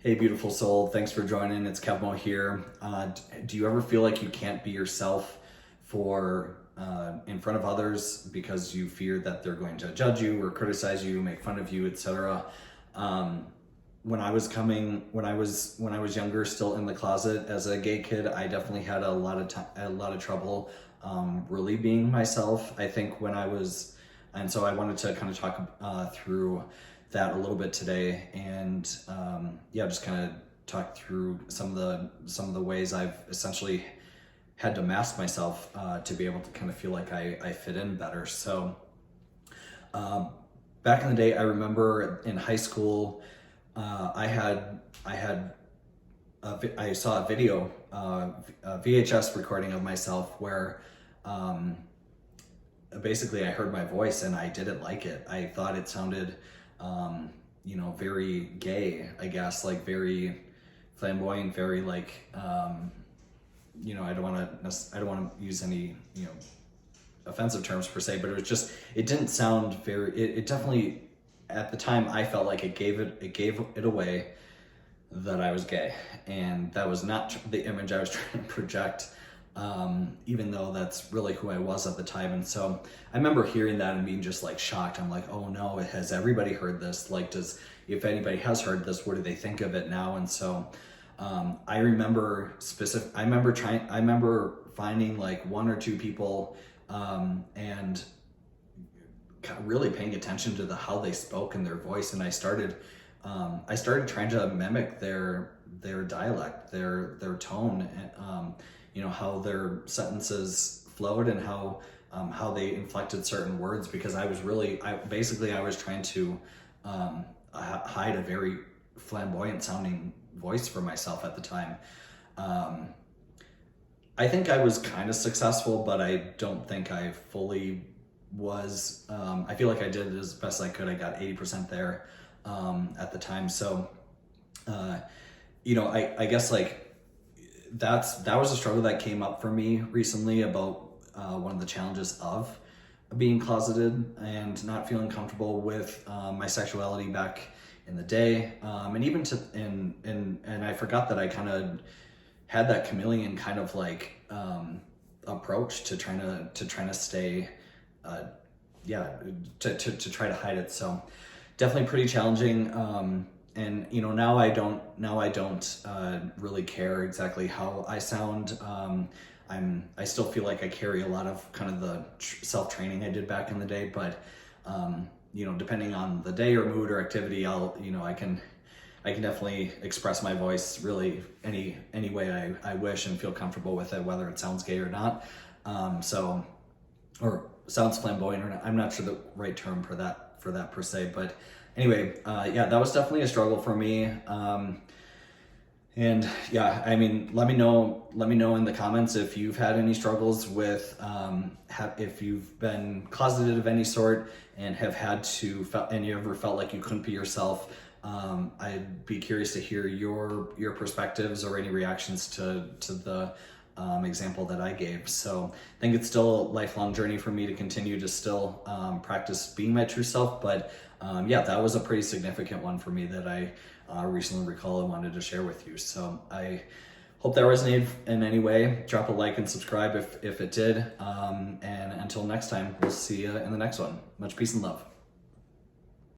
Hey, beautiful soul. Thanks for joining. It's Kevmo here. Do you ever feel like you can't be yourself for in front of others because you fear that they're going to judge you or criticize you, make fun of you, etc.? When I was younger, still in the closet as a gay kid, I definitely had a lot of trouble really being myself. I think and so I wanted to kind of talk through that a little bit today, and just kind of talk through some of the ways I've essentially had to mask myself to be able to kind of feel like I fit in better. So back in the day, I remember in high school, I saw a video, a VHS recording of myself where basically I heard my voice and I didn't like it. I thought it sounded very gay, I guess, like very flamboyant, very like, I don't want to use any, offensive terms per se, but it didn't sound it definitely, at the time, I felt like it gave it away that I was gay, and that was not the image I was trying to project. Even though that's really who I was at the time. And so I remember hearing that and being just like shocked. I'm like, oh no, has everybody heard this? Like, if anybody has heard this, what do they think of it now? And so I remember finding like one or two people and really paying attention to how they spoke and their voice. And I started trying to mimic their dialect, their tone, and how their sentences flowed and how they inflected certain words, because I was trying to hide a very flamboyant sounding voice for myself at the time. I think I was kind of successful, but I don't think I fully was. I feel like I did it as best I could. I got 80% there at the time. So, I guess like, that was a struggle that came up for me recently about one of the challenges of being closeted and not feeling comfortable with my sexuality back in the day, and even and I forgot that I kind of had that chameleon kind of like approach to trying to stay to try to hide it. So definitely pretty challenging. And now I don't really care exactly how I sound. I still feel like I carry a lot of kind of the self-training I did back in the day, but depending on the day or mood or activity, I can definitely express my voice really any way I wish and feel comfortable with it, whether it sounds gay or not. Or sounds flamboyant or not. I'm not sure the right term for that per se, but anyway, that was definitely a struggle for me. And yeah, I mean, let me know in the comments if you've had any struggles with, if you've been closeted of any sort and have had to, and you ever felt like you couldn't be yourself. I'd be curious to hear your perspectives or any reactions to the example that I gave. So I think it's still a lifelong journey for me to continue to still practice being my true self. But that was a pretty significant one for me that I recently recall and wanted to share with you. So I hope that resonated in any way. Drop a like and subscribe if it did. And until next time, we'll see you in the next one. Much peace and love.